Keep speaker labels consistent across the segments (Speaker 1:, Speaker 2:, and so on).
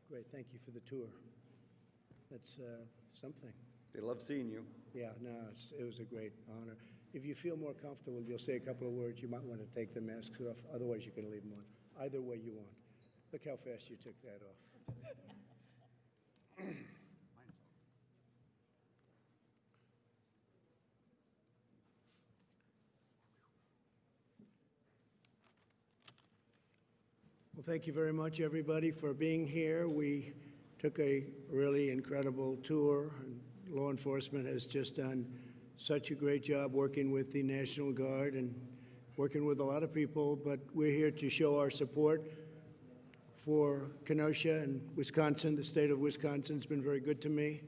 Speaker 1: Great, thank you for the tour. That's something.
Speaker 2: They love seeing you.
Speaker 1: Yeah, no, it was a great honor. If you feel more comfortable, you'll say a couple of words. You might want to take the masks off. Otherwise, you can leave them on. Either way you want. Look how fast you took that off. Well, thank you very much, everybody, for being here. We took a really incredible tour, and law enforcement has just done such a great job working with the National Guard and working with a lot of people, but we're here to show our support for Kenosha and Wisconsin. The state of Wisconsin's been very good to me.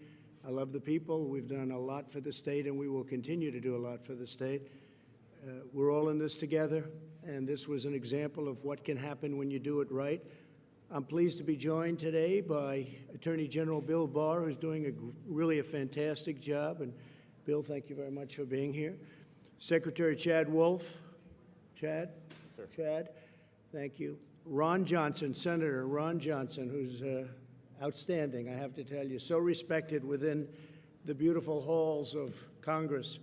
Speaker 1: I love the people. We've done a lot for the state, and we will continue to do a lot for the state. We're all in this together, and this was an example of what can happen when you do it right. I'm pleased to be joined today by Attorney General Bill Barr, who's doing really a fantastic job. And Bill, thank you very much for being here. Secretary Chad Wolf. Chad? Yes, sir. Chad, thank you. Ron Johnson, Senator Ron Johnson, who's outstanding, I have to tell you, so respected within the beautiful halls of Congress.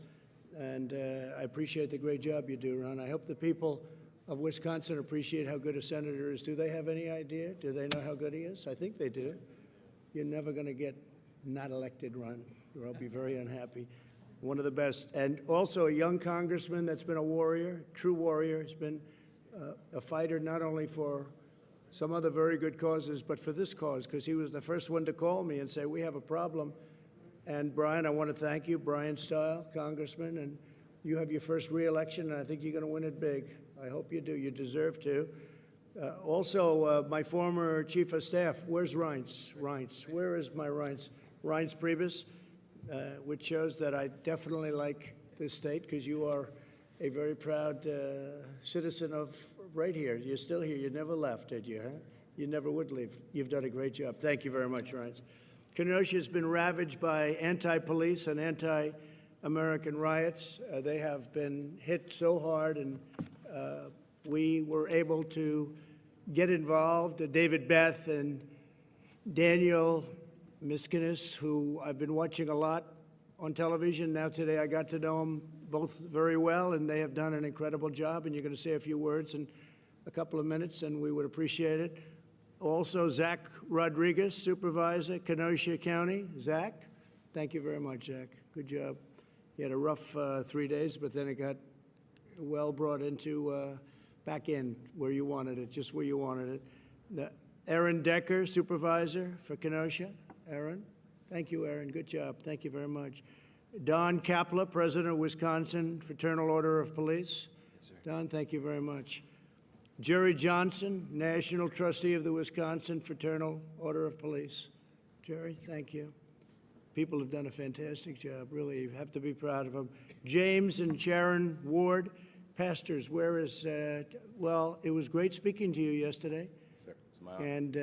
Speaker 1: And I appreciate the great job you do, Ron. I hope the people of Wisconsin appreciate how good a senator is. Do they have any idea? Do they know how good he is? I think they do. You're never going to get not elected, Ron, or I'll be very unhappy. One of the best. And also a young congressman that's been a warrior, true warrior. He's been a fighter not only for some other very good causes, but for this cause, because he was the first one to call me and say, we have a problem. And Brian, I want to thank you, Brian Stile, Congressman, and you have your first re-election, and I think you're going to win it big. I hope you do. You deserve to. Also, my former chief of staff, where's Reince? Reince, where is my Reince? Reince Priebus, which shows that I definitely like this state, because you are a very proud citizen of right here. You're still here. You never left, did you, huh? You never would leave. You've done a great job. Thank you very much, Reince. Kenosha has been ravaged by anti-police and anti-American riots. They have been hit so hard, and we were able to get involved. David Beth and Daniel Miskinis, who I've been watching a lot on television. Now today I got to know them both very well, and they have done an incredible job, and you're going to say a few words in a couple of minutes, and we would appreciate it. Also, Zach Rodriguez, Supervisor, Kenosha County. Zach, thank you very much, Zach. Good job. You had a rough 3 days, but then it got well brought into back in where you wanted it, just where you wanted it. Aaron Decker, Supervisor for Kenosha. Aaron, thank you, Aaron. Good job. Thank you very much. Don Kapla, President of Wisconsin Fraternal Order of Police. Yes, sir. Don, thank you very much. Jerry Johnson, National Trustee of the Wisconsin Fraternal Order of Police. Jerry, thank you. People have done a fantastic job, really. You have to be proud of them. James and Sharon Ward, pastors, where is, well, it was great speaking to you yesterday. Sir, smile. And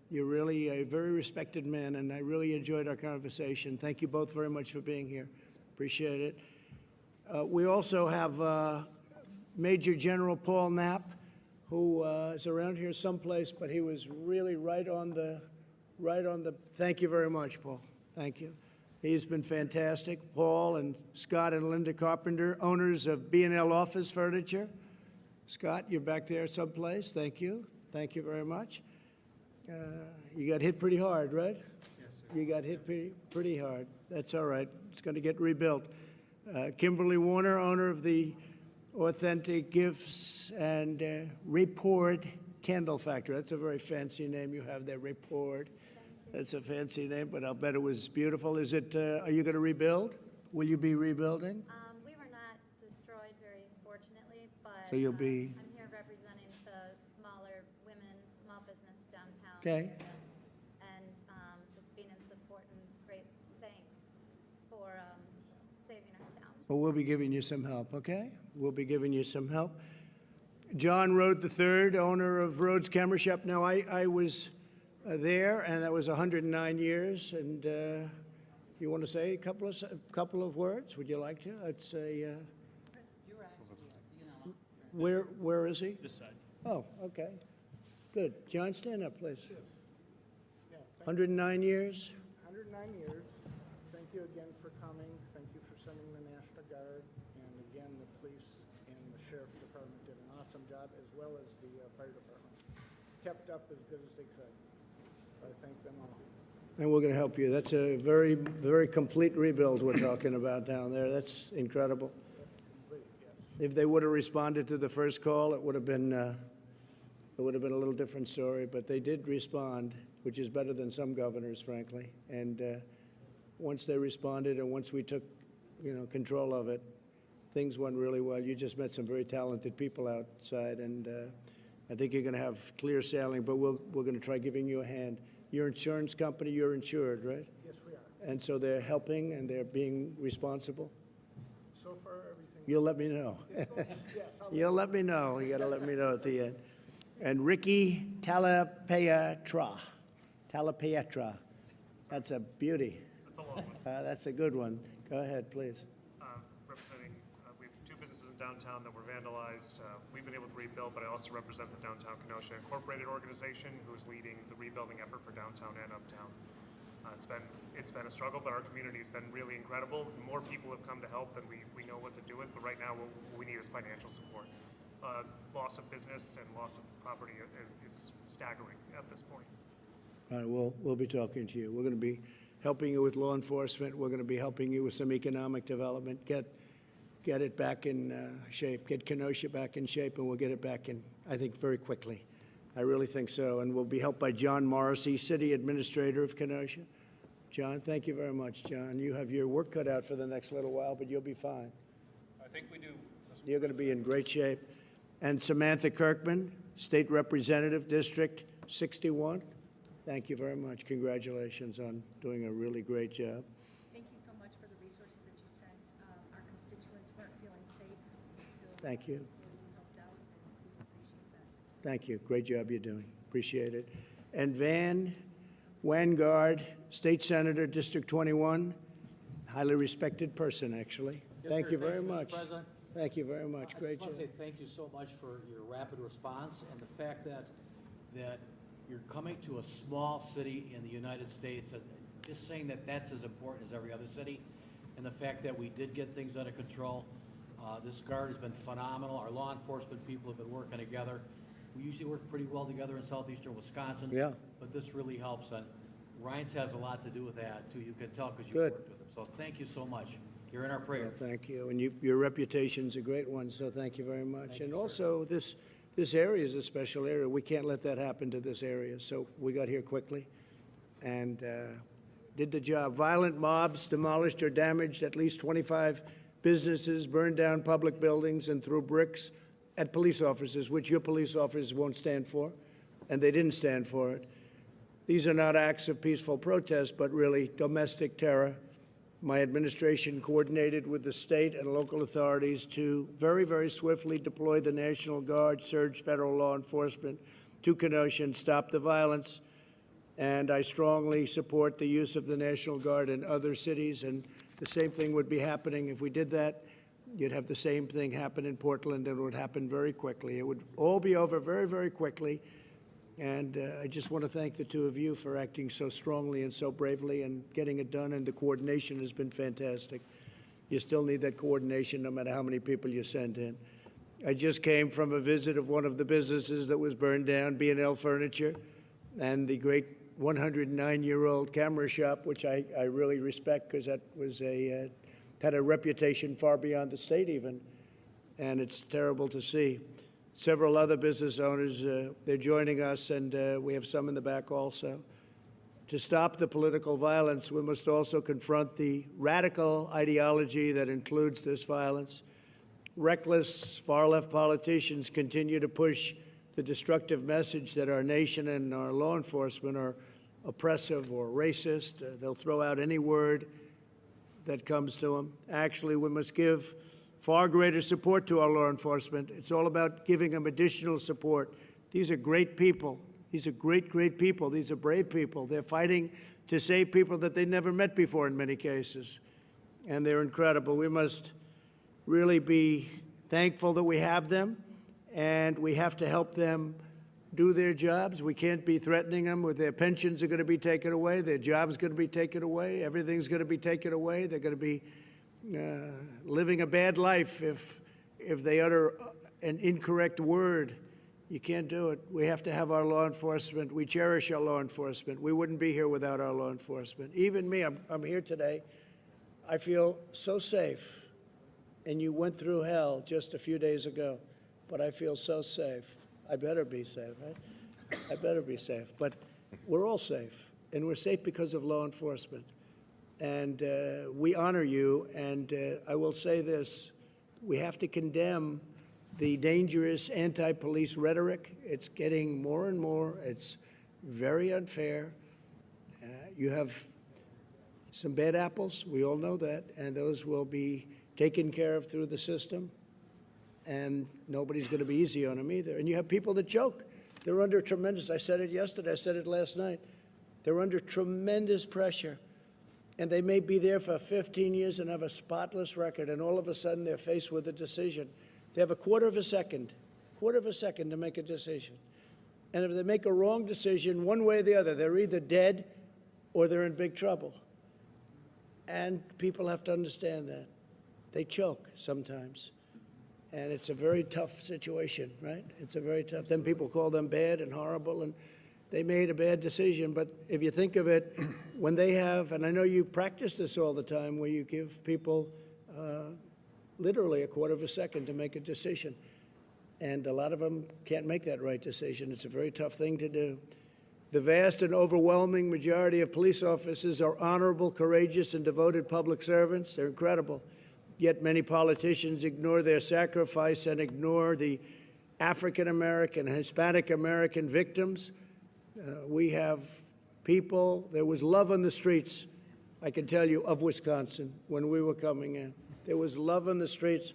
Speaker 1: you're really a very respected man, and I really enjoyed our conversation. Thank you both very much for being here. Appreciate it. We also have Major General Paul Knapp, who is around here someplace, but he was really right on the, thank you very much, Paul. Thank you. He's been fantastic. Paul and Scott and Linda Carpenter, owners of B&L Office Furniture. Scott, you're back there someplace. Thank you. Thank you very much. You got hit pretty hard, right? Yes, sir. You got hit pretty hard. That's all right. It's going to get rebuilt. Kimberly Warner, owner of the Authentic Gifts and Report Candle Factory. That's a very fancy name you have there, Report. That's a fancy name, but I'll bet it was beautiful. Is it, are you going to rebuild? Will you be rebuilding?
Speaker 3: We were not destroyed, very fortunately, but
Speaker 1: so you'll be...
Speaker 3: I'm here representing the smaller women, small business downtown.
Speaker 1: Okay.
Speaker 3: And just being in support and great thanks for saving our town.
Speaker 1: Well, we'll be giving you some help, okay? We'll be giving you some help. John Rhodes III, owner of Rhodes Camera Shop. Now, I was there, and that was 109 years. And you want to say a couple of words? Would you like to? I'd say. Where is he?
Speaker 4: This side.
Speaker 1: Oh, okay. Good. John, stand up, please. 109 years?
Speaker 2: 109 years. Thank you again for coming. Thank you for sending the National Guard. And again, the police and the sheriff's department did an awesome job, as well as the fire department. Kept up as good as they could. So I thank them all.
Speaker 1: And we're going to help you. That's a very, very complete rebuild we're talking about down there. That's incredible.
Speaker 2: Complete, yes.
Speaker 1: If they would have responded to the first call, it would have been a little different story. But they did respond, which is better than some governors, frankly. And once they responded, and once we took, control of it, things went really well. You just met some very talented people outside, and I think you're going to have clear sailing. But we're going to try giving you a hand. Your insurance company, you're insured, right?
Speaker 2: Yes, we are.
Speaker 1: And so they're helping and they're being responsible?
Speaker 2: So far, everything.
Speaker 1: You'll let me know.
Speaker 2: Yes,
Speaker 1: You'll let me know. You got to let me know at the end. And Ricky Talapietra. That's a beauty.
Speaker 4: It's a long one.
Speaker 1: That's a good one. Go ahead, please.
Speaker 4: Representing, we have two businesses in downtown that were vandalized. We've been able to rebuild, but I also represent the Downtown Kenosha Incorporated organization, who is leading the rebuilding effort for downtown and uptown. It's been a struggle, but our community has been really incredible. More people have come to help than we know what to do with, but right now what we need is financial support. Loss of business and loss of property is staggering at this point.
Speaker 1: All right, we'll be talking to you. We're going to be helping you with law enforcement. We're going to be helping you with some economic development. Get it back in shape. Get Kenosha back in shape, and we'll get it back in, I think, very quickly. I really think so. And we'll be helped by John Morrissey, City Administrator of Kenosha. John, thank you very much, John. You have your work cut out for the next little while, but you'll be fine.
Speaker 4: I think we do.
Speaker 1: You're going to be in great shape. And Samantha Kirkman, State Representative, District 61. Thank you very much. Congratulations on doing a really great job.
Speaker 5: Thank you so much for the resources that you sent. Our constituents weren't feeling safe until
Speaker 1: Thank you.
Speaker 5: you helped out, and we appreciate that.
Speaker 1: Thank you. Great job you're doing. Appreciate it. And Van Wangard, State Senator, District 21, highly respected person, actually.
Speaker 6: Yes,
Speaker 1: Thank
Speaker 6: sir.
Speaker 1: you very
Speaker 6: Mr.
Speaker 1: much.
Speaker 6: President.
Speaker 1: Thank you very much. Great
Speaker 6: I
Speaker 1: job.
Speaker 6: just want to say thank you so much for your rapid response and the fact that you're coming to a small city in the United States, and just saying that that's as important as every other city, and the fact that we did get things under control. This guard has been phenomenal. Our law enforcement people have been working together. We usually work pretty well together in southeastern Wisconsin.
Speaker 1: Yeah.
Speaker 6: But this really helps, and Ryan's has a lot to do with that, too. You can tell because you
Speaker 1: Good.
Speaker 6: worked with him. So thank you so much. You're in our prayer.
Speaker 1: Well, thank you. And your reputation's a great one, so thank you very much.
Speaker 6: Thank
Speaker 1: And
Speaker 6: you, sir.
Speaker 1: also, this area is a special area. We can't let that happen to this area. So we got here quickly and did the job. Violent mobs demolished or damaged at least 25 businesses, burned down public buildings, and threw bricks at police officers, which your police officers won't stand for, and they didn't stand for it. These are not acts of peaceful protest, but really domestic terror. My administration coordinated with the state and local authorities to very, very swiftly deploy the National Guard, surge federal law enforcement to Kenosha and stop the violence. And I strongly support the use of the National Guard in other cities. And the same thing would be happening if we did that. You'd have the same thing happen in Portland, and it would happen very quickly. It would all be over very, very quickly. And I just want to thank the two of you for acting so strongly and so bravely and getting it done, and the coordination has been fantastic. You still need that coordination no matter how many people you send in. I just came from a visit of one of the businesses that was burned down, B&L Furniture, and the great 109-year-old camera shop, which I really respect because that was had a reputation far beyond the state even, and it's terrible to see. Several other business owners, they're joining us, and we have some in the back also. To stop the political violence, we must also confront the radical ideology that includes this violence. Reckless, far-left politicians continue to push the destructive message that our nation and our law enforcement are oppressive or racist. They'll throw out any word that comes to them. Actually, we must give far greater support to our law enforcement. It's all about giving them additional support. These are great people. These are great, great people. These are brave people. They're fighting to save people that they never met before in many cases. And they're incredible. We must really be thankful that we have them, and we have to help them do their jobs. We can't be threatening them with their pensions are going to be taken away, their jobs going to be taken away, everything's going to be taken away. They're going to be living a bad life if they utter an incorrect word. You can't do it. We have to have our law enforcement. We cherish our law enforcement. We wouldn't be here without our law enforcement. Even me, I'm here today. I feel so safe. And you went through hell just a few days ago, but I feel so safe. I better be safe, right? I better be safe. But we're all safe, and we're safe because of law enforcement. And we honor you, and I will say this. We have to condemn the dangerous anti-police rhetoric. It's getting more and more. It's very unfair. You have some bad apples. We all know that, and those will be taken care of through the system. And nobody's going to be easy on them either. And you have people that choke. They're under tremendous, I said it yesterday, I said it last night. They're under tremendous pressure. And they may be there for 15 years and have a spotless record, and all of a sudden they're faced with a decision. They have a quarter of a second to make a decision. And if they make a wrong decision, one way or the other, they're either dead or they're in big trouble. And people have to understand that. They choke sometimes. And it's a very tough situation, right? It's a very tough. Then people call them bad and horrible, and they made a bad decision. But if you think of it, when they have, and I know you practice this all the time, where you give people literally a quarter of a second to make a decision. And a lot of them can't make that right decision. It's a very tough thing to do. The vast and overwhelming majority of police officers are honorable, courageous, and devoted public servants. They're incredible. Yet many politicians ignore their sacrifice and ignore the African-American, Hispanic-American victims. We have people, there was love on the streets, I can tell you, of Wisconsin when we were coming in. There was love on the streets,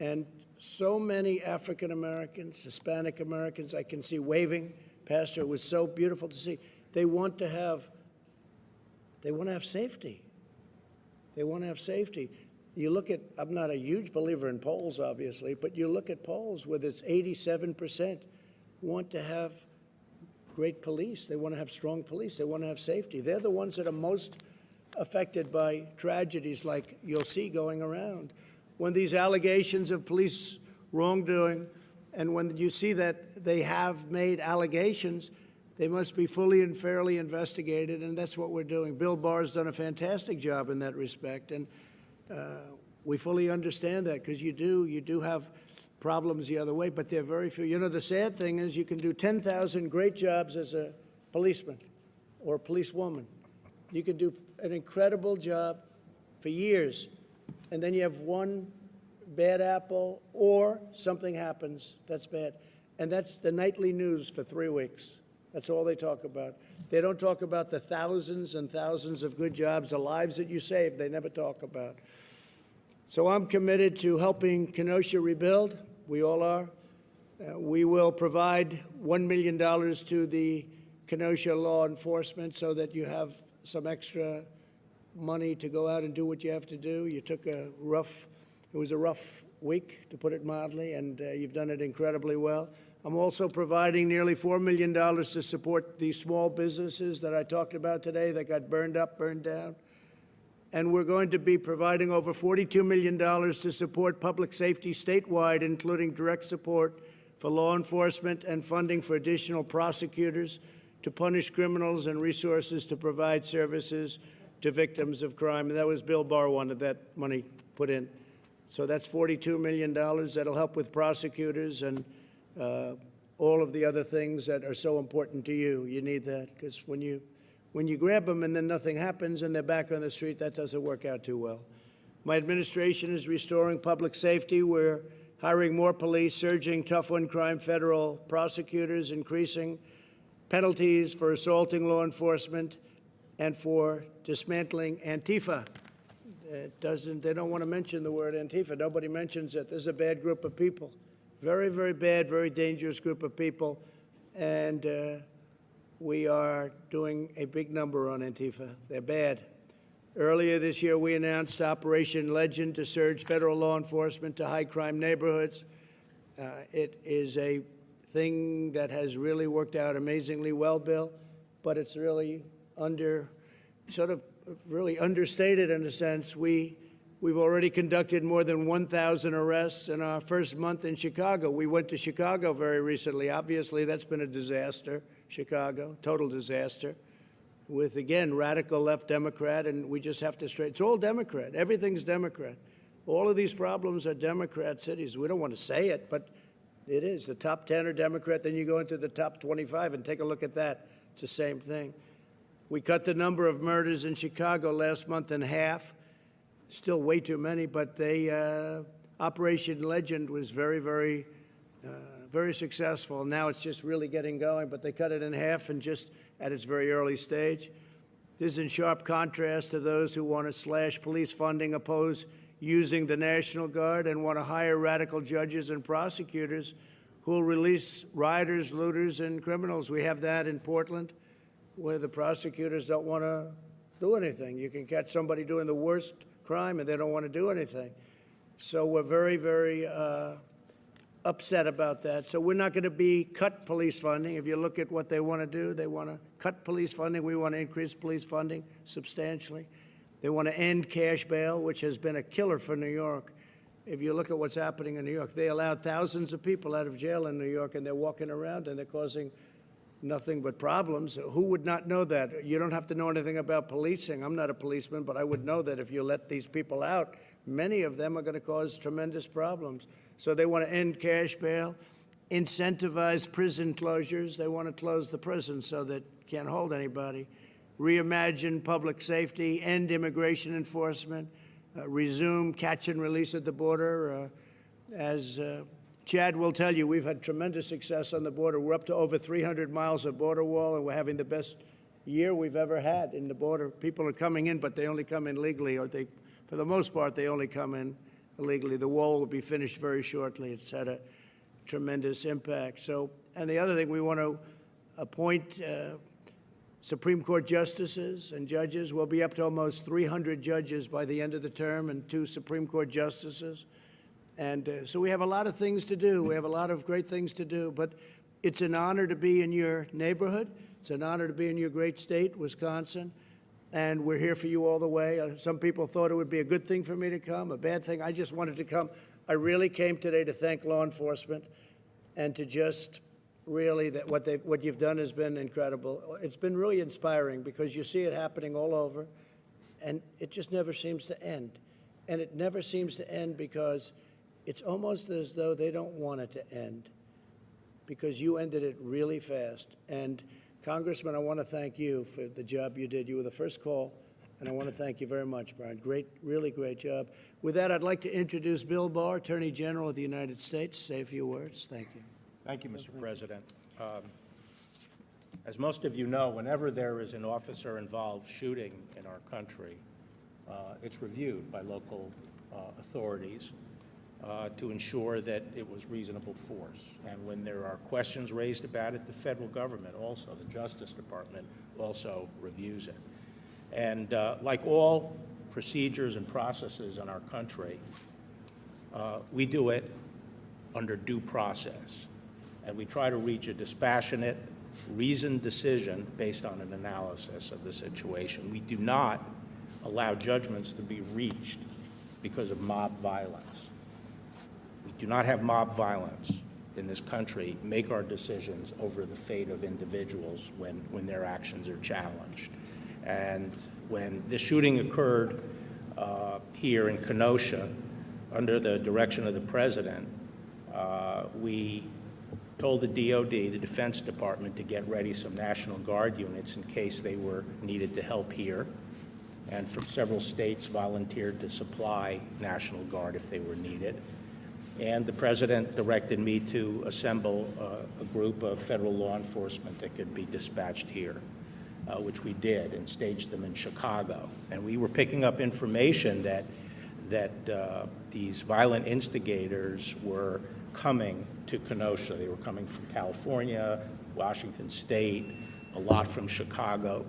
Speaker 1: and so many African-Americans, Hispanic-Americans, I can see waving. Pastor, it was so beautiful to see. They want to have safety. They want to have safety. You look at, I'm not a huge believer in polls, obviously, but you look at polls with its 87% want to have great police. They want to have strong police. They want to have safety. They're the ones that are most affected by tragedies like you'll see going around. When these allegations of police wrongdoing, and when you see that they have made allegations, they must be fully and fairly investigated, and that's what we're doing. Bill Barr's done a fantastic job in that respect, and we fully understand that, because you do have problems the other way, but they're very few. You know, the sad thing is you can do 10,000 great jobs as a policeman or a policewoman. You can do an incredible job for years, and then you have one bad apple or something happens that's bad. And that's the nightly news for 3 weeks. That's all they talk about. They don't talk about the thousands and thousands of good jobs, the lives that you saved, they never talk about. So I'm committed to helping Kenosha rebuild. We all are. We will provide $1 million to the Kenosha law enforcement so that you have some extra money to go out and do what you have to do. You took it was a rough week, to put it mildly, and you've done it incredibly well. I'm also providing nearly $4 million to support these small businesses that I talked about today that got burned up, burned down. And we're going to be providing over $42 million to support public safety statewide, including direct support for law enforcement and funding for additional prosecutors to punish criminals and resources to provide services to victims of crime. And that was Bill Barr wanted that money put in. So that's $42 million. That'll help with prosecutors and all of the other things that are so important to you. You need that, because when you grab them and then nothing happens and they're back on the street, that doesn't work out too well. My administration is restoring public safety. We're hiring more police, surging tough-on-crime federal prosecutors, increasing penalties for assaulting law enforcement, and for dismantling Antifa. They don't want to mention the word Antifa. Nobody mentions it. This is a bad group of people. Very, very bad, very dangerous group of people. And we are doing a big number on Antifa. They're bad. Earlier this year, we announced Operation Legend to surge federal law enforcement to high-crime neighborhoods. It is a thing that has really worked out amazingly well, Bill, but it's really really understated in a sense. We've already conducted more than 1,000 arrests in our first month in Chicago. We went to Chicago very recently. Obviously, that's been a disaster, Chicago, total disaster, with, again, radical left Democrat, and we just have to it's all Democrat. Everything's Democrat. All of these problems are Democrat cities. We don't want to say it, but it is. The top 10 are Democrat, then you go into the top 25 and take a look at that. It's the same thing. We cut the number of murders in Chicago last month in half. Still way too many, but Operation Legend was very, very, very successful. Now it's just really getting going, but they cut it in half and just at its very early stage. This is in sharp contrast to those who want to slash police funding, oppose using the National Guard, and want to hire radical judges and prosecutors who will release rioters, looters, and criminals. We have that in Portland, where the prosecutors don't want to do anything. You can catch somebody doing the worst crime, and they don't want to do anything. So we're very, very upset about that. So we're not going to cut police funding. If you look at what they want to do, they want to cut police funding. We want to increase police funding substantially. They want to end cash bail, which has been a killer for New York. If you look at what's happening in New York, they allowed thousands of people out of jail in New York, and they're walking around and they're causing nothing but problems. Who would not know that? You don't have to know anything about policing. I'm not a policeman, but I would know that if you let these people out, many of them are going to cause tremendous problems. So they want to end cash bail, incentivize prison closures. They want to close the prison so that can't hold anybody. Reimagine public safety, end immigration enforcement, resume catch and release at the border. As Chad will tell you, we've had tremendous success on the border. We're up to over 300 miles of border wall, and we're having the best year we've ever had in the border. People are coming in, but they only come in legally, or for the most part, they only come in illegally. The wall will be finished very shortly. It's had a tremendous impact. So, and the other thing, we want to appoint Supreme Court justices and judges. We'll be up to almost 300 judges by the end of the term, and 2 Supreme Court justices. And so we have a lot of things to do. We have a lot of great things to do. But it's an honor to be in your neighborhood. It's an honor to be in your great state, Wisconsin. And we're here for you all the way. Some people thought it would be a good thing for me to come, a bad thing. I just wanted to come. I really came today to thank law enforcement and to just really that what you've done has been incredible. It's been really inspiring because you see it happening all over, and it just never seems to end. And it never seems to end because it's almost as though they don't want it to end, because you ended it really fast. And Congressman, I want to thank you for the job you did. You were the first call, and I want to thank you very much, Brian. Great, really great job. With that, I'd like to introduce Bill Barr, Attorney General of the United States. Say a few words. Thank you.
Speaker 7: Thank you, Mr. President. As most of you know, whenever there is an officer-involved shooting in our country, it's reviewed by local authorities to ensure that it was reasonable force. And when there are questions raised about it, the federal government also, the Justice Department, also reviews it. And like all procedures and processes in our country, we do it under due process. And we try to reach a dispassionate, reasoned decision based on an analysis of the situation. We do not allow judgments to be reached because of mob violence. We do not have mob violence in this country make our decisions over the fate of individuals when their actions are challenged. And when the shooting occurred here in Kenosha, under the direction of the President, we told the DOD, the Defense Department, to get ready some National Guard units in case they were needed to help here. And from several states volunteered to supply National Guard if they were needed. And the President directed me to assemble a group of federal law enforcement that could be dispatched here, which we did, and staged them in Chicago. And we were picking up information that these violent instigators were coming to Kenosha. They were coming from California, Washington State, a lot from Chicago,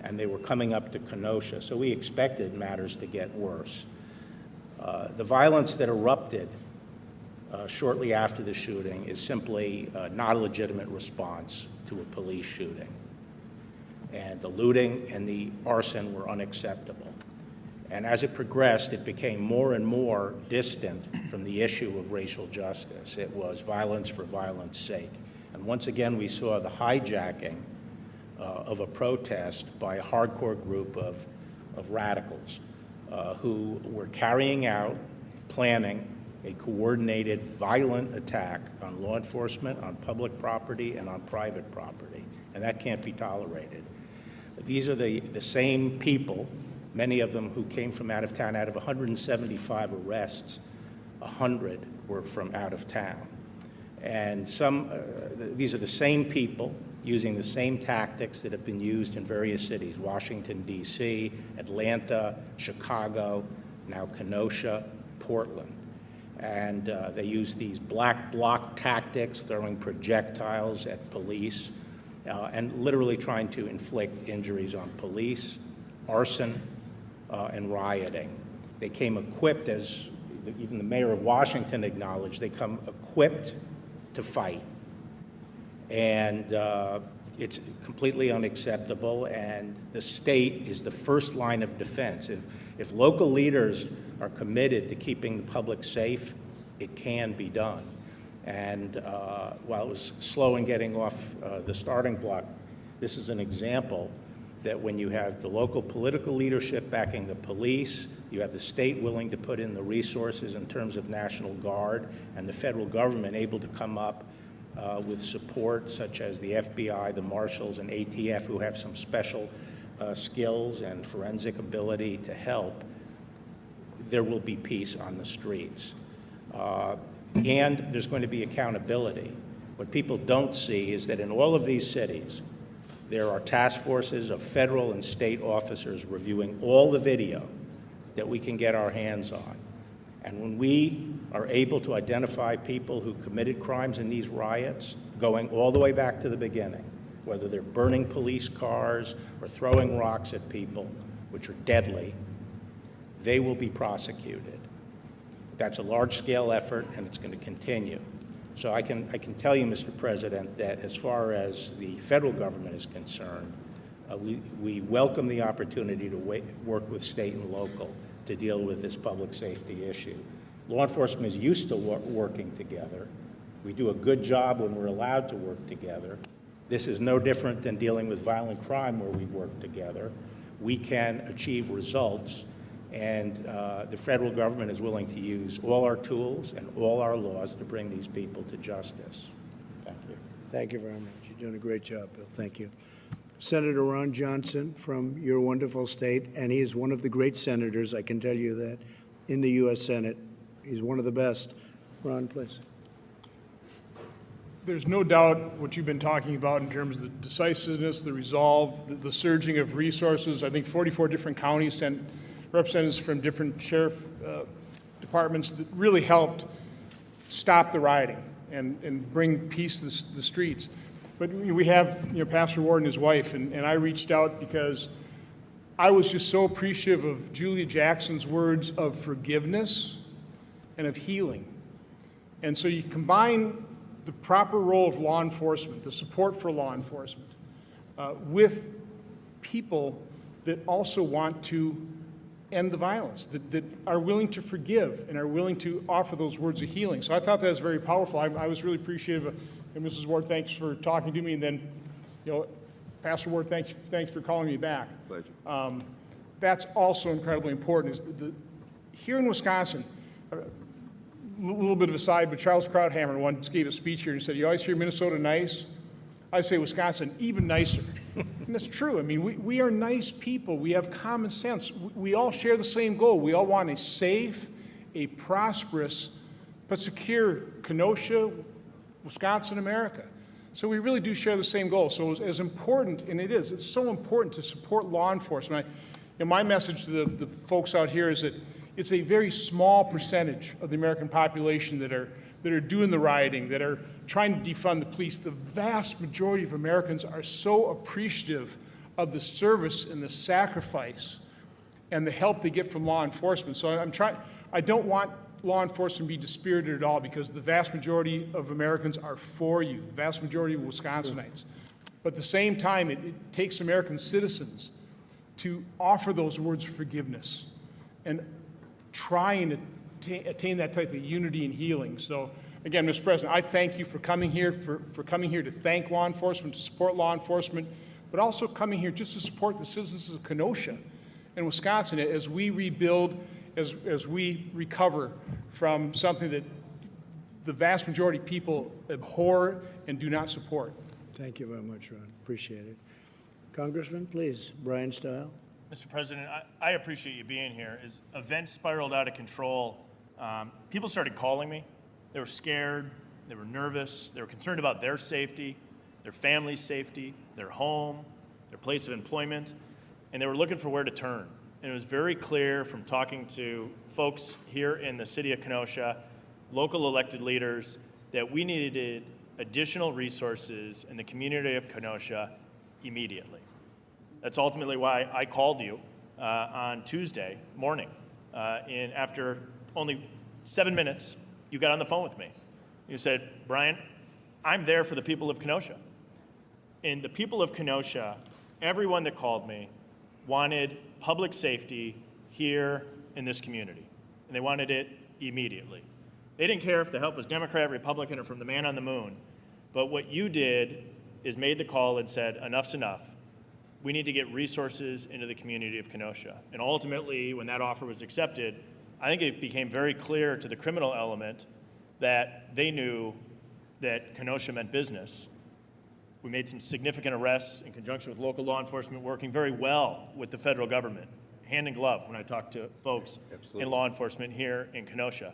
Speaker 7: and they were coming up to Kenosha. So we expected matters to get worse. The violence that erupted shortly after the shooting is simply not a legitimate response to a police shooting. And the looting and the arson were unacceptable. And as it progressed, it became more and more distant from the issue of racial justice. It was violence for violence sake. And once again, we saw the hijacking of a protest by a hardcore group of radicals who were carrying out, planning a coordinated, violent attack on law enforcement, on public property, and on private property. And that can't be tolerated. These are the same people, many of them who came from out of town. Out of 175 arrests, 100 were from out of town. And these are the same people using the same tactics that have been used in various cities, Washington, D.C., Atlanta, Chicago, now Kenosha, Portland. And they use these black bloc tactics, throwing projectiles at police, and literally trying to inflict injuries on police, arson, and rioting. They came equipped, as even the mayor of Washington acknowledged, they come equipped to fight. And it's completely unacceptable, and the state is the first line of defense. If local leaders are committed to keeping the public safe, it can be done. And while it was slow in getting off the starting block, this is an example that when you have the local political leadership backing the police, you have the state willing to put in the resources in terms of National Guard, and the federal government able to come up with support such as the FBI, the Marshals, and ATF, who have some special skills and forensic ability to help, there will be peace on the streets. And there's going to be accountability. What people don't see is that in all of these cities, there are task forces of federal and state officers reviewing all the video that we can get our hands on. And when we are able to identify people who committed crimes in these riots, going all the way back to the beginning, whether they're burning police cars or throwing rocks at people, which are deadly, they will be prosecuted. That's a large-scale effort, and it's going to continue. So I can tell you, Mr. President, that as far as the federal government is concerned, we welcome the opportunity to work with state and local to deal with this public safety issue. Law enforcement is used to working together. We do a good job when we're allowed to work together. This is no different than dealing with violent crime where we work together. We can achieve results, and the federal government is willing to use all our tools and all our laws to bring these people to justice. Thank you.
Speaker 1: Thank you very much. You're doing a great job, Bill. Thank you. Senator Ron Johnson from your wonderful state, and he is one of the great senators, I can tell you that, in the U.S. Senate. He's one of the best. Ron, please.
Speaker 8: There's no doubt what you've been talking about in terms of the decisiveness, the resolve, the surging of resources. I think 44 different counties sent representatives from different sheriff departments that really helped stop the rioting and bring peace to the streets. But we have, Pastor Ward and his wife, and I reached out because I was just so appreciative of Julia Jackson's words of forgiveness and of healing. And so you combine the proper role of law enforcement, the support for law enforcement, with people that also want to end the violence, that are willing to forgive and are willing to offer those words of healing. So I thought that was very powerful. I was really appreciative of, and Mrs. Ward, thanks for talking to me, and then, Pastor Ward, thanks for calling me back.
Speaker 9: Pleasure.
Speaker 8: That's also incredibly important. Is here in Wisconsin, a little bit of a side, but Charles Krauthammer once gave a speech here and said, "You always hear Minnesota nice. I say Wisconsin even nicer." And that's true. I mean, we are nice people. We have common sense. We all share the same goal. We all want a safe, a prosperous, but secure Kenosha, Wisconsin, America. So we really do share the same goal. So as important, and it's so important to support law enforcement. My message to the folks out here is that it's a very small percentage of the American population that are doing the rioting, that are trying to defund the police. The vast majority of Americans are so appreciative of the service and the sacrifice and the help they get from law enforcement. So I don't want law enforcement be dispirited at all, because the vast majority of Americans are for you, the vast majority of Wisconsinites. But at the same time, it takes American citizens to offer those words of forgiveness and try and attain that type of unity and healing. So again, Mr. President, I thank you for coming here, for coming here to thank law enforcement, to support law enforcement, but also coming here just to support the citizens of Kenosha and Wisconsin as we rebuild, as we recover from something that the vast majority of people abhor and do not support.
Speaker 1: Thank you very much, Ron. Appreciate it. Congressman, please, Brian Style.
Speaker 9: Mr. President, I appreciate you being here. As events spiraled out of control, people started calling me. They were scared, they were nervous, they were concerned about their safety, their family's safety, their home, their place of employment, and they were looking for where to turn. And it was very clear from talking to folks here in the city of Kenosha, local elected leaders, that we needed additional resources in the community of Kenosha immediately. That's ultimately why I called you on Tuesday morning. And after only 7 minutes, you got on the phone with me. You said, Brian, I'm there for the people of Kenosha. And the people of Kenosha, everyone that called me, wanted public safety here in this community. And they wanted it immediately. They didn't care if the help was Democrat, Republican, or from the man on the moon. But what you did is made the call and said, enough's enough. We need to get resources into the community of Kenosha. And ultimately, when that offer was accepted, I think it became very clear to the criminal element that they knew that Kenosha meant business. We made some significant arrests in conjunction with local law enforcement, working very well with the federal government, hand in glove when I talk to folks in law enforcement here in Kenosha.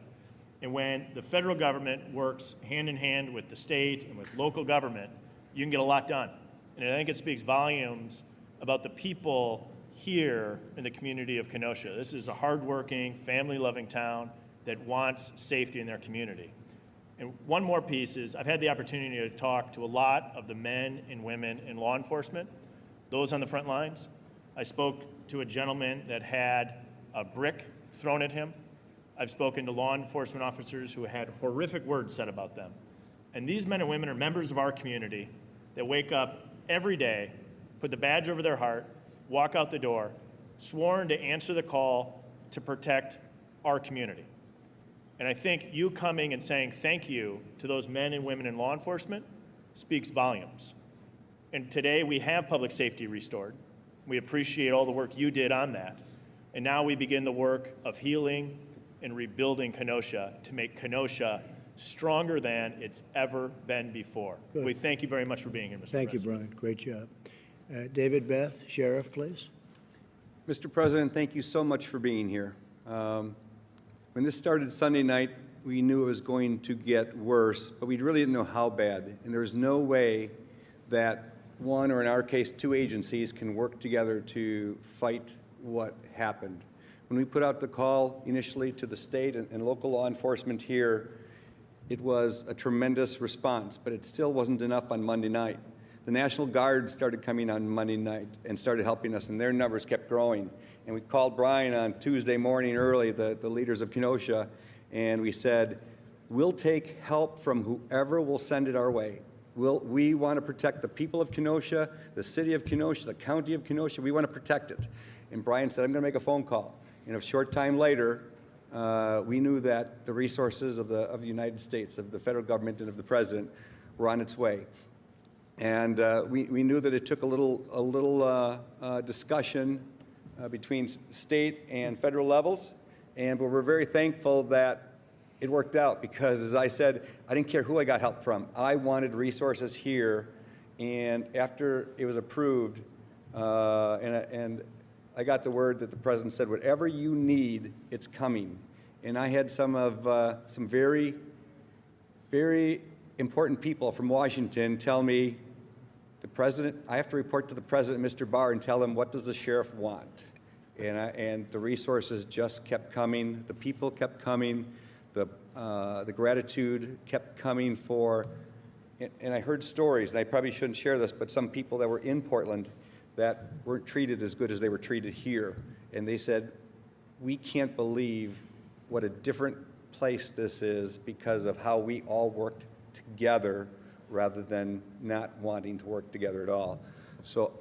Speaker 9: And when the federal government works hand in hand with the state and with local government, you can get a lot done. And I think it speaks volumes about the people here in the community of Kenosha. This is a hardworking, family-loving town that wants safety in their community. And one more piece is I've had the opportunity to talk to a lot of the men and women in law enforcement, those on the front lines. I spoke to a gentleman that had a brick thrown at him. I've spoken to law enforcement officers who had horrific words said about them. And these men and women are members of our community that wake up every day, put the badge over their heart, walk out the door, sworn to answer the call to protect our community. And I think you coming and saying thank you to those men and women in law enforcement speaks volumes. And today we have public safety restored. We appreciate all the work you did on that. And now we begin the work of healing and rebuilding Kenosha to make Kenosha stronger than it's ever been before.
Speaker 1: Good.
Speaker 9: We thank you very much for being here, Mr.
Speaker 1: Thank you,
Speaker 9: President.
Speaker 1: Brian. Great job. David Beth, Sheriff, please.
Speaker 10: Mr. President, thank you so much for being here. When this started Sunday night, we knew it was going to get worse, but we really didn't know how bad. And there's no way that one, or in our case, two agencies can work together to fight what happened. When we put out the call initially to the state and local law enforcement here, it was a tremendous response, but it still wasn't enough on Monday night. The National Guard started coming on Monday night and started helping us, and their numbers kept growing. And we called Brian on Tuesday morning early, the leaders of Kenosha, and we said, we'll take help from whoever will send it our way. We want to protect the people of Kenosha, the city of Kenosha, the county of Kenosha. We want to protect it. And Brian said, I'm going to make a phone call. And a short time later, we knew that the resources of the United States, of the federal government and of the president were on its way. And we knew that it took a little discussion between state and federal levels, but we're very thankful that it worked out because, as I said, I didn't care who I got help from. I wanted resources here, and after it was approved, and I got the word that the president said, whatever you need, it's coming. And I had some very, very important people from Washington tell me, I have to report to the president, Mr. Barr, and tell him, what does the sheriff want? And the resources just kept coming, the people kept coming, the gratitude kept coming and I heard stories, and I probably shouldn't share this, but some people that were in Portland that weren't treated as good as they were treated here. And they said, we can't believe what a different place this is because of how we all worked together rather than not wanting to work together at all. So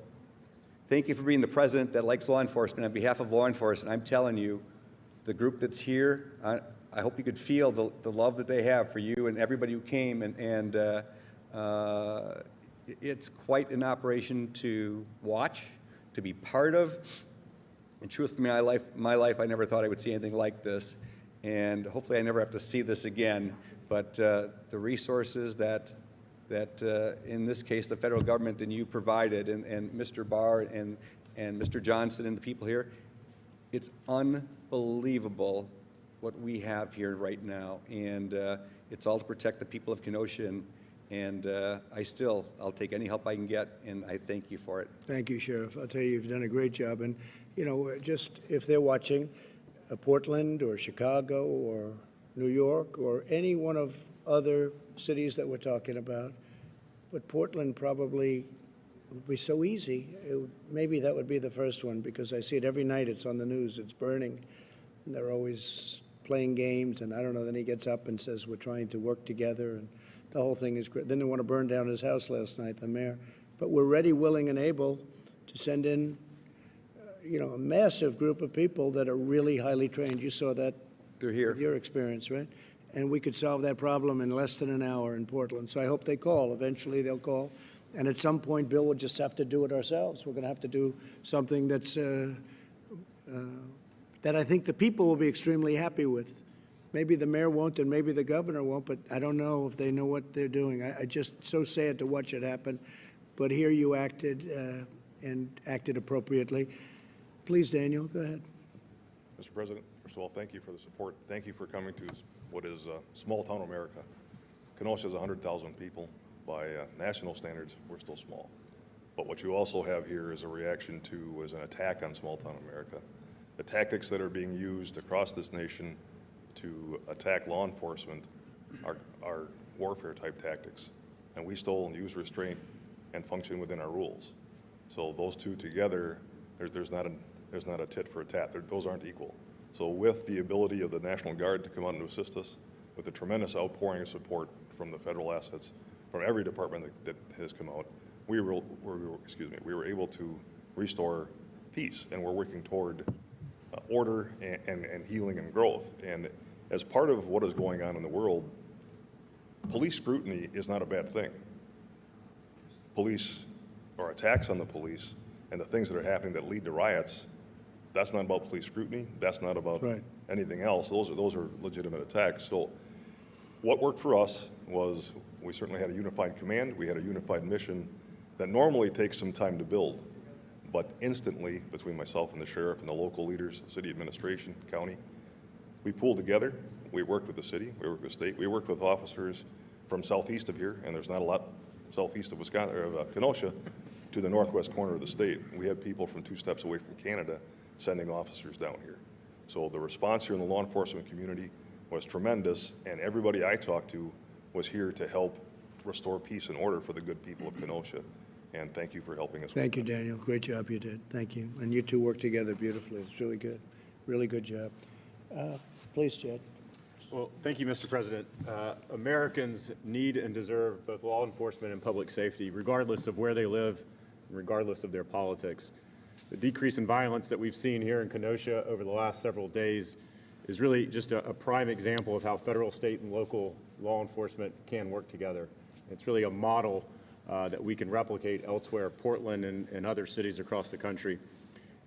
Speaker 10: thank you for being the president that likes law enforcement. On behalf of law enforcement, I'm telling you, the group that's here, I hope you could feel the love that they have for you and everybody who came, and it's quite an operation to watch, to be part of. And truthfully, my life, I never thought I would see anything like this, and hopefully I never have to see this again. But the resources that in this case, the federal government and you provided, and Mr. Barr and Mr. Johnson and the people here, it's unbelievable what we have here right now. And it's all to protect the people of Kenosha, and I'll take any help I can get, and I thank you for it.
Speaker 1: Thank you, Sheriff. I'll tell you, you've done a great job. And, you know, just if they're watching, Portland or Chicago or New York or any one of other cities that we're talking about, but Portland probably would be so easy. Maybe that would be the first one, because I see it every night. It's on the news. It's burning. And they're always playing games, and I don't know. Then he gets up and says, we're trying to work together, and the whole thing is great. Then they want to burn down his house last night, the mayor. But we're ready, willing, and able to send in, you know, a massive group of people that are really highly trained. You saw that.
Speaker 10: They're here.
Speaker 1: With your experience, right? And we could solve that problem in less than an hour in Portland. So I hope they call. Eventually they'll call. And at some point, Bill, we'll just have to do it ourselves. We're going to have to do something that's that I think the people will be extremely happy with. Maybe the mayor won't, and maybe the governor won't, but I don't know if they know what they're doing. I just so sad to watch it happen. But here you acted and acted appropriately. Please, Daniel, go ahead.
Speaker 11: Mr. President, first of all, thank you for the support. Thank you for coming to what is small-town America. Kenosha is 100,000 people. By national standards, we're still small. But what you also have here is a reaction to, is an attack on small-town America. The tactics that are being used across this nation to attack law enforcement are warfare-type tactics. And we still use restraint and function within our rules. So those two together, there's not a tit for a tat. Those aren't equal. So with the ability of the National Guard to come out and assist us, with the tremendous outpouring of support from the federal assets, from every department that has come out, we were able to restore peace, and we're working toward order and healing and growth. And as part of what is going on in the world, police scrutiny is not a bad thing. Police, or attacks on the police, and the things that are happening that lead to riots, that's not about police scrutiny. That's not about anything else. Those are legitimate attacks. So what worked for us was we certainly had a unified command. We had a unified mission that normally takes some time to build. But instantly, between myself and the sheriff and the local leaders, the city administration, county, we pulled together. We worked with the city. We worked with the state. We worked with officers from southeast of here, and there's not a lot southeast of Wisconsin, or Kenosha, to the northwest corner of the state. We had people from 2 steps away from Canada sending officers down here. So the response here in the law enforcement community was tremendous, and everybody I talked to was here to help restore peace and order for the good people of Kenosha. And thank you for helping us.
Speaker 1: Thank you, Daniel. Great job you did. Thank you. And you two worked together beautifully. It's really good. Really good job. Please, Jed.
Speaker 12: Well, thank you, Mr. President. Americans need and deserve both law enforcement and public safety, regardless of where they live, regardless of their politics. The decrease in violence that we've seen here in Kenosha over the last several days is really just a prime example of how federal, state, and local law enforcement can work together. It's really a model that we can replicate elsewhere, Portland and other cities across the country.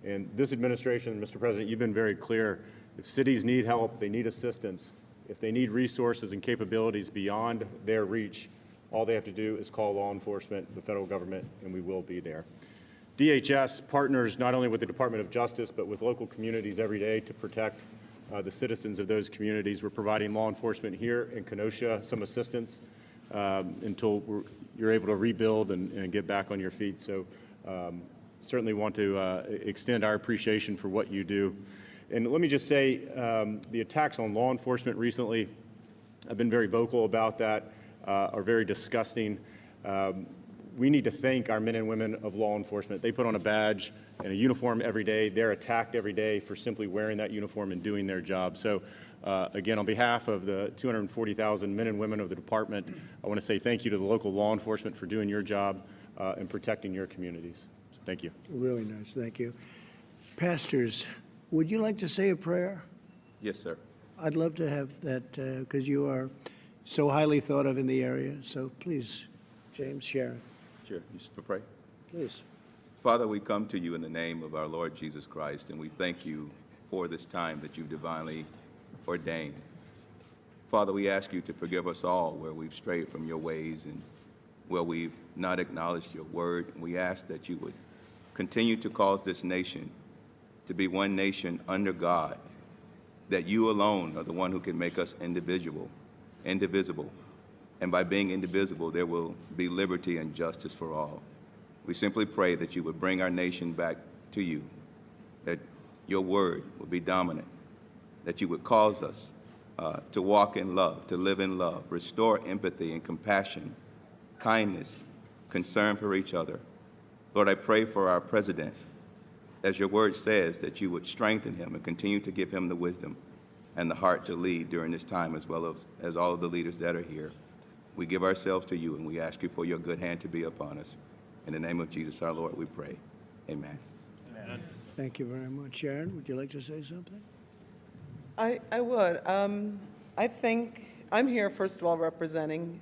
Speaker 12: And this administration, Mr. President, you've been very clear. If cities need help, they need assistance. If they need resources and capabilities beyond their reach, all they have to do is call law enforcement, the federal government, and we will be there. DHS partners not only with the Department of Justice, but with local communities every day to protect the citizens of those communities. We're providing law enforcement here in Kenosha some assistance until you're able to rebuild and get back on your feet. So certainly want to extend our appreciation for what you do. And let me just say, the attacks on law enforcement recently, I've been very vocal about that, are very disgusting. we need to thank our men and women of law enforcement. They put on a badge and a uniform every day. They're attacked every day for simply wearing that uniform and doing their job. So again, on behalf of the 240,000 men and women of the department, I want to say thank you to the local law enforcement for doing your job and protecting your communities. So thank you.
Speaker 1: Really nice, thank you. Pastors, would you like to say a prayer?
Speaker 13: Yes, sir.
Speaker 1: I'd love to have that because you are so highly thought of in the area. So please, James, Sharon,
Speaker 13: Sure. You should pray.
Speaker 1: please.
Speaker 13: Father, we come to you in the name of our Lord Jesus Christ, and we thank you for this time that you've divinely ordained. Father, we ask you to forgive us all where we've strayed from your ways and where we've not acknowledged your word. We ask that you would continue to cause this nation to be one nation under God, that you alone are the one who can make us indivisible. And by being indivisible, there will be liberty and justice for all. We simply pray that you would bring our nation back to you, that your word would be dominant, that you would cause us to walk in love, to live in love, restore empathy and compassion, kindness, concern for each other. Lord, I pray for our president, as your word says, that you would strengthen him and continue to give him the wisdom and the heart to lead during this time, as well as all of the leaders that are here. We give ourselves to you, and we ask you for your good hand to be upon us. In the name of Jesus, our Lord, we pray. Amen.
Speaker 9: Amen.
Speaker 1: Thank you very much. Sharon, would you like to say something?
Speaker 14: I would. I think I'm here, first of all, representing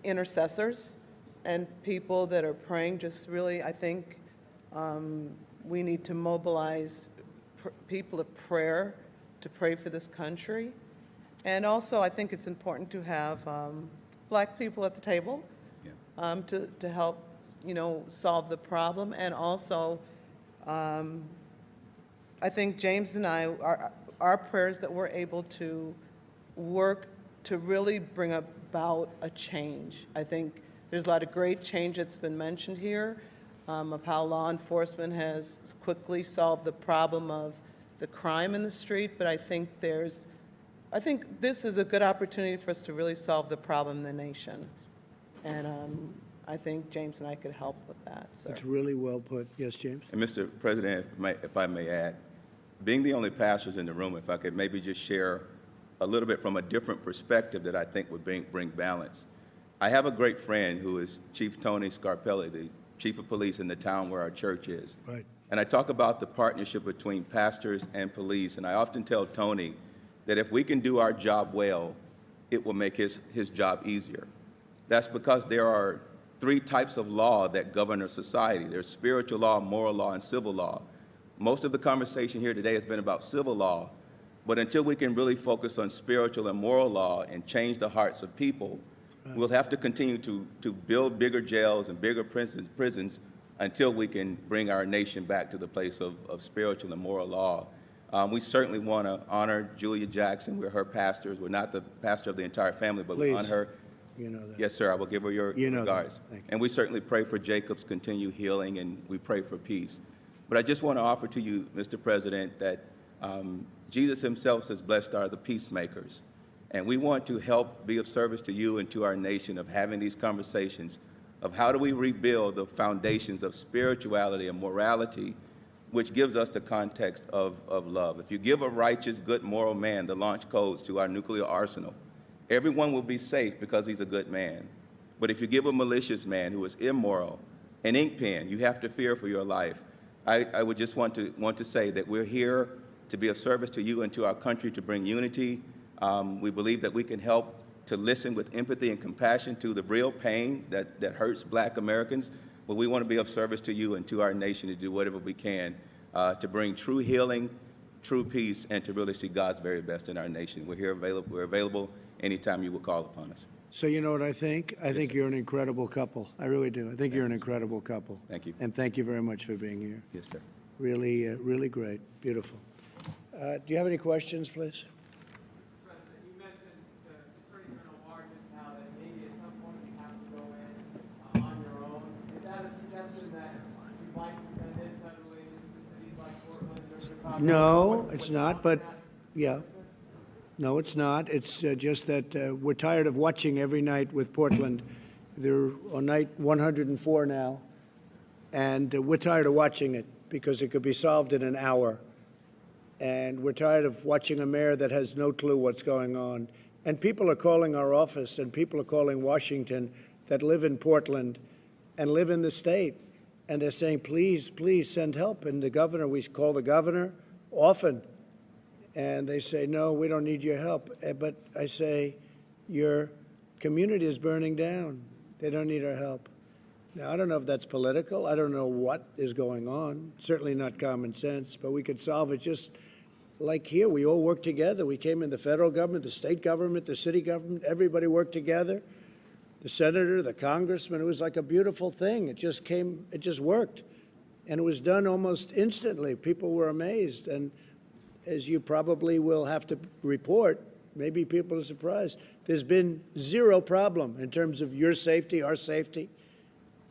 Speaker 14: intercessors and people that are praying. Just really, I think we need to mobilize people of prayer to pray for this country. And also, I think it's important to have Black people at the table to help, solve the problem. And also, I think James and I, our prayers that we're able to work to really bring about a change. I think there's a lot of great change that's been mentioned here of how law enforcement has quickly solved the problem of the crime in the street, but I think this is a good opportunity for us to really solve the problem in the nation. And I think James and I could help with that, sir.
Speaker 1: It's really well put. Yes, James?
Speaker 13: And Mr. President, if I may add, being the only pastors in the room, if I could maybe just share a little bit from a different perspective that I think would bring balance. I have a great friend who is Chief Tony Scarpelli, the chief of police in the town where our church is.
Speaker 1: Right.
Speaker 13: And I talk about the partnership between pastors and police, and I often tell Tony that if we can do our job well, it will make his job easier. That's because there are three types of law that govern our society. There's spiritual law, moral law, and civil law. Most of the conversation here today has been about civil law, but until we can really focus on spiritual and moral law and change the hearts of people, we'll have to continue to build bigger jails and bigger prisons until we can bring our nation back to the place of spiritual and moral law. We certainly want to honor Julia Jackson. We're her pastors. We're not the pastor of the entire family, but we honor her.
Speaker 1: You know that.
Speaker 13: Yes, sir. I will give her your regards.
Speaker 1: Thank you.
Speaker 13: And we certainly pray for Jacob's continued healing, and we pray for peace. But I just want to offer to you, Mr. President, that Jesus himself says, blessed are the peacemakers. And we want to help be of service to you and to our nation of having these conversations of how do we rebuild the foundations of spirituality and morality, which gives us the context of love. If you give a righteous, good, moral man the launch codes to our nuclear arsenal, everyone will be safe because he's a good man. But if you give a malicious man who is immoral an ink pen, you have to fear for your life. I would just want to say that we're here to be of service to you and to our country to bring unity. We believe that we can help to listen with empathy and compassion to the real pain that hurts Black Americans, but we want to be of service to you and to our nation to do whatever we can to bring true healing, true peace, and to really see God's very best in our nation. We're available anytime you will call upon us.
Speaker 1: So you know what I think? I think you're an incredible couple. I really do. I think you're an incredible couple.
Speaker 13: Thank you.
Speaker 1: And thank you very much for being here.
Speaker 13: Yes, sir.
Speaker 1: Really, really great. Beautiful. Do you have any questions, please?
Speaker 15: President, you mentioned the Attorney General Barr just now that maybe at some point you have to go in on your own. Is that a suggestion that you'd like to send in federal agents to cities like Portland or Chicago?
Speaker 1: No, it's not, but yeah. No, it's not. It's just that we're tired of watching every night with Portland They're on night 104 now, and we're tired of watching it because it could be solved in an hour. And we're tired of watching a mayor that has no clue what's going on. And people are calling our office, and people are calling Washington that live in Portland and live in the state. And they're saying, please, please send help. And the governor, we call the governor often, and they say, no, we don't need your help. But I say, your community is burning down. They don't need our help. Now, I don't know if that's political. I don't know what is going on. Certainly not common sense, but we could solve it just like here. We all work together. We came in the federal government, the state government, the city government. Everybody worked together. The senator, the congressman. It was like a beautiful thing. It just came, it just worked. And it was done almost instantly. People were amazed. And as you probably will have to report, maybe people are surprised, there's been zero problem in terms of your safety, our safety.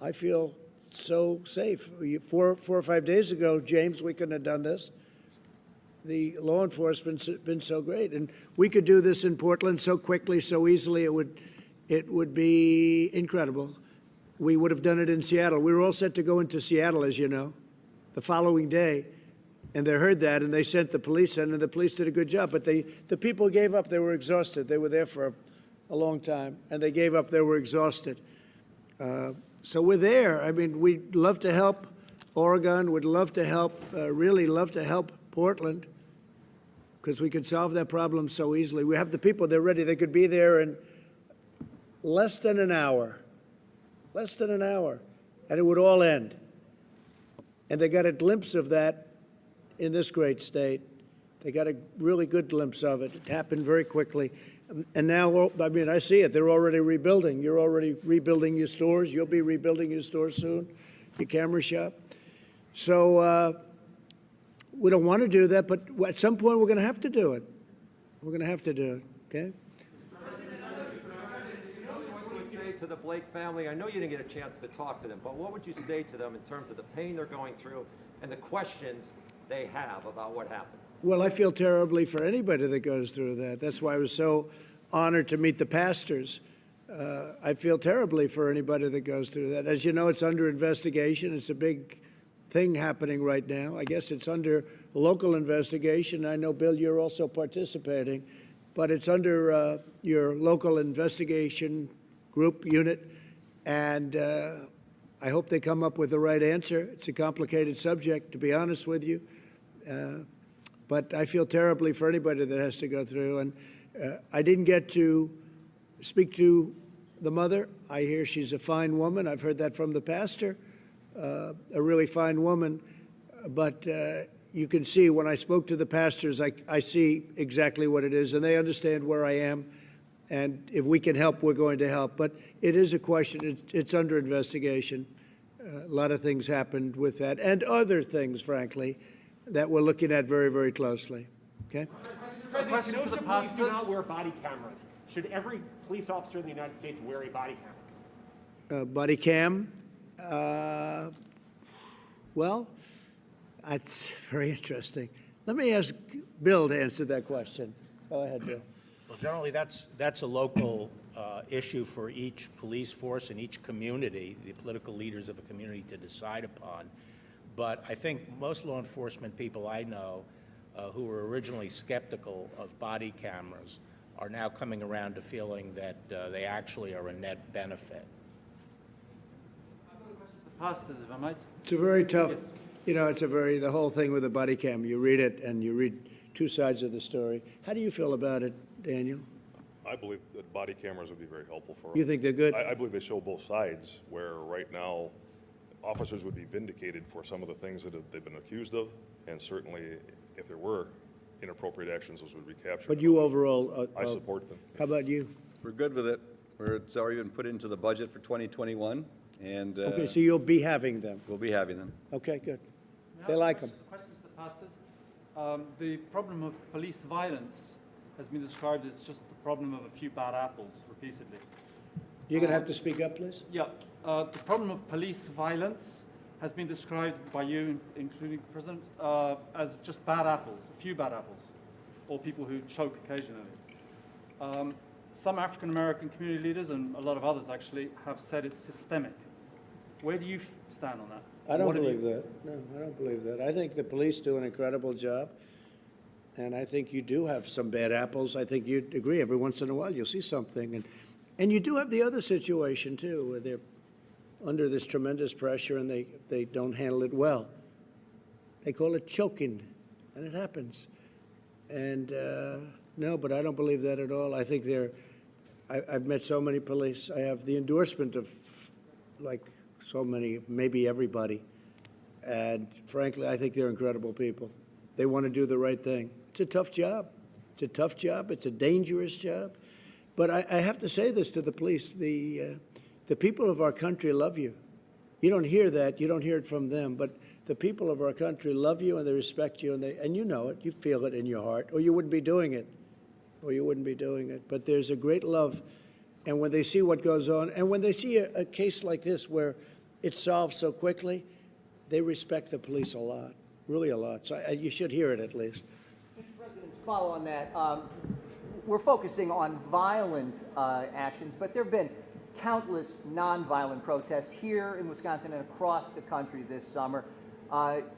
Speaker 1: I feel so safe. 4 or 5 days ago, James, we couldn't have done this. The law enforcement's been so great. And we could do this in Portland so quickly, so easily, it would be incredible. We would have done it in Seattle. We were all set to go into Seattle, as you know, the following day. And they heard that, and they sent the police in, and the police did a good job. But the people gave up. They were exhausted. They were there for a long time, and they gave up. They were exhausted. So we're there. I mean, we'd love to help Oregon. We'd love to help, really love to help Portland, because we could solve that problem so easily. We have the people. They're ready. They could be there in less than an hour. Less than an hour. And it would all end. And they got a glimpse of that in this great state. They got a really good glimpse of it. It happened very quickly. And now, I mean, I see it. They're already rebuilding. You're already rebuilding your stores. You'll be rebuilding your stores soon, your camera shop. So we don't want to do that, but at some point we're going to have to do it. We're going to have to do it, okay?
Speaker 16: What would you say to the Blake family? I know you didn't get a chance to talk to them, but what would you say to them in terms of the pain they're going through and the questions they have about what happened?
Speaker 1: Well, I feel terribly for anybody that goes through that. That's why I was so honored to meet the pastors. I feel terribly for anybody that goes through that. As you know, it's under investigation. It's a big thing happening right now. I guess it's under local investigation. I know, Bill, you're also participating, but it's under your local investigation group unit, and I hope they come up with the right answer. It's a complicated subject, to be honest with you. But I feel terribly for anybody that has to go through. And I didn't get to speak to the mother. I hear she's a fine woman. I've heard that from the pastor, a really fine woman. But you can see when I spoke to the pastors, I see exactly what it is, and they understand where I am. And if we can help, we're going to help. But it is a question. It's under investigation. A lot of things happened with that, and other things, frankly, that we're looking at very, very closely. Okay?
Speaker 17: President, Kenosha police do not wear body cameras. Should every police officer in the United States wear a body camera?
Speaker 1: Body cam? Well, that's very interesting. Let me ask Bill to answer that question. Go ahead, Bill.
Speaker 7: Well, generally, that's a local issue for each police force and each community, the political leaders of a community, to decide upon. But I think most law enforcement people I know who were originally skeptical of body cameras are now coming around to feeling that they actually are a net benefit.
Speaker 18: Pastors, if I might.
Speaker 1: It's a very tough, you know, the whole thing with the body cam, you read it and you read two sides of the story. How do you feel about it, Daniel?
Speaker 11: I believe that body cameras would be very helpful for us.
Speaker 1: You think they're good?
Speaker 11: I believe they show both sides, where right now officers would be vindicated for some of the things that they've been accused of, and certainly if there were inappropriate actions, those would be captured.
Speaker 1: But you overall...
Speaker 11: I support them.
Speaker 1: How about you?
Speaker 10: We're good with it. It's already been put into the budget for 2021, and...
Speaker 1: Okay, so you'll be having them?
Speaker 10: We'll be having them.
Speaker 1: Okay, good. They like them.
Speaker 18: Questions to pastors. The problem of police violence has been described as just the problem of a few bad apples repeatedly.
Speaker 1: You're going to have to speak up, please.
Speaker 18: Yeah. The problem of police violence has been described by you, including the President, as just bad apples, a few bad apples, or people who choke occasionally. some African American community leaders and a lot of others actually have said it's systemic. Where do you stand on that?
Speaker 1: I don't believe that. No, I don't believe that. I think the police do an incredible job, and I think you do have some bad apples. I think you'd agree. Every once in a while, you'll see something, and you do have the other situation too, where they're under this tremendous pressure and they don't handle it well. They call it choking, and it happens. And no, but I don't believe that at all. I think I've met so many police. I have the endorsement of like so many, maybe everybody. And frankly, I think they're incredible people. They want to do the right thing. It's a tough job. It's a tough job. It's a dangerous job. But I have to say this to the police. The people of our country love you. You don't hear that. You don't hear it from them. But the people of our country love you and they respect you, and you know it. You feel it in your heart, or you wouldn't be doing it. But there's a great love. And when they see what goes on, and when they see a case like this where it's solved so quickly, they respect the police a lot, really a lot. So you should hear it at least.
Speaker 19: Mr. President, to follow on that, we're focusing on violent actions, but there have been countless nonviolent protests here in Wisconsin and across the country this summer.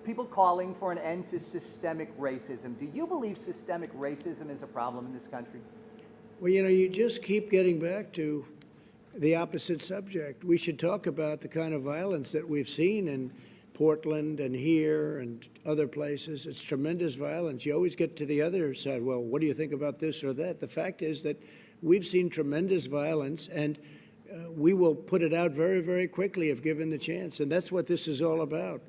Speaker 19: People calling for an end to systemic racism. Do you believe systemic racism is a problem in this country?
Speaker 1: Well, you know, you just keep getting back to the opposite subject. We should talk about the kind of violence that we've seen in Portland and here and other places. It's tremendous violence. You always get to the other side. Well, what do you think about this or that? The fact is that we've seen tremendous violence, and we will put it out very, very quickly if given the chance. And that's what this is all about.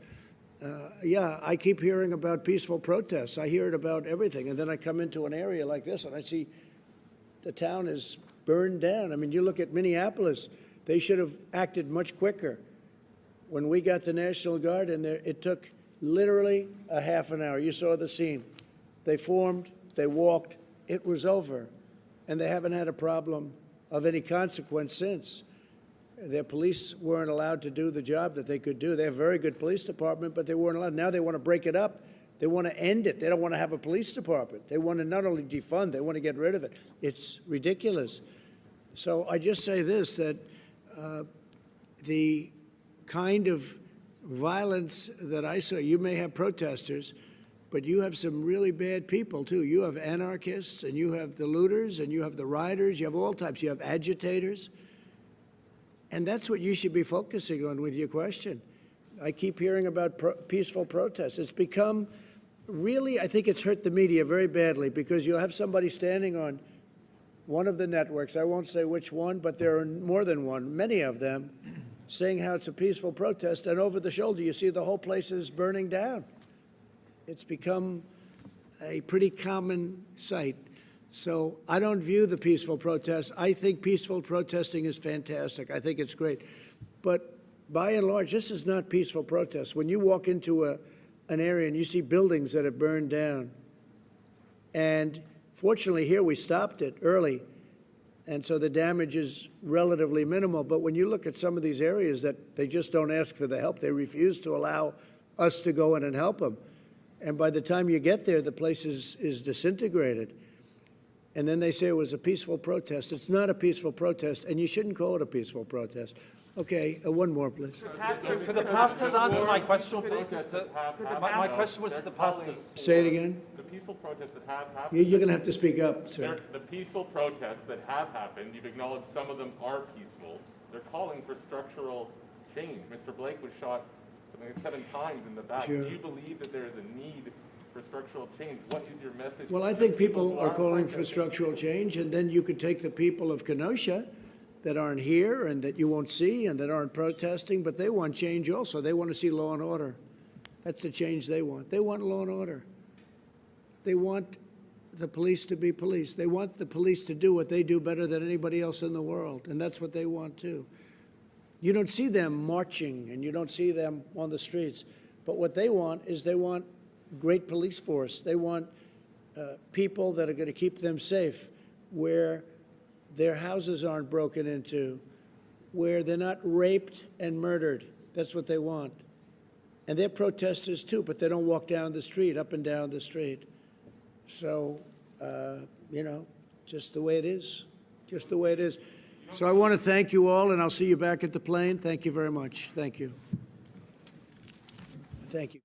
Speaker 1: Yeah, I keep hearing about peaceful protests. I hear it about everything. And then I come into an area like this and I see the town is burned down. I mean, you look at Minneapolis, they should have acted much quicker. When we got the National Guard in there, it took literally a half an hour. You saw the scene. They formed, they walked, it was over. And they haven't had a problem of any consequence since. Their police weren't allowed to do the job that they could do. They have a very good police department, but they weren't allowed. Now they want to break it up. They want to end it. They don't want to have a police department. They want to not only defund, they want to get rid of it. It's ridiculous. So I just say this, that the kind of violence that I saw, you may have protesters, but you have some really bad people, too. You have anarchists, and you have the looters, and you have the rioters. You have all types. You have agitators. And that's what you should be focusing on with your question. I keep hearing about peaceful protests. It's become really, I think it's hurt the media very badly, because you'll have somebody standing on one of the networks, I won't say which one, but there are more than one, many of them, saying how it's a peaceful protest, and over the shoulder you see the whole place is burning down. It's become a pretty common sight. So I don't view the peaceful protest. I think peaceful protesting is fantastic. I think it's great. But by and large, this is not peaceful protest. When you walk into an area and you see buildings that have burned down, and fortunately here we stopped it early, and so the damage is relatively minimal. But when you look at some of these areas that they just don't ask for the help, they refuse to allow us to go in and help them. And by the time you get there, the place is disintegrated. And then they say it was a peaceful protest. It's not a peaceful protest, and you shouldn't call it a peaceful protest. Okay, one more, please.
Speaker 18: Could the pastors answer my question, please? My question was to the pastors.
Speaker 1: Say it again.
Speaker 20: The peaceful protests that have happened.
Speaker 1: You're going to have to speak up, sir.
Speaker 20: The peaceful protests that have happened, you've acknowledged some of them are peaceful. They're calling for structural change. Mr. Blake was shot 7 times in the back.
Speaker 1: Sure.
Speaker 20: Do you believe that there is a need for structural change? What is your message?
Speaker 1: Well, I think people are calling for structural change, and then you could take the people of Kenosha that aren't here and that you won't see and that aren't protesting, but they want change also. They want to see law and order. That's the change they want. They want law and order. They want the police to be police. They want the police to do what they do better than anybody else in the world, and that's what they want too. You don't see them marching and you don't see them on the streets, but what they want is they want great police force. They want people that are going to keep them safe, where their houses aren't broken into, where they're not raped and murdered. That's what they want. And they're protesters too, but they don't walk down the street, up and down the street. So, you know, just the way it is. just the way it is. So I want to thank you all, and I'll see you back at the plane. Thank you very much. Thank you. Thank you.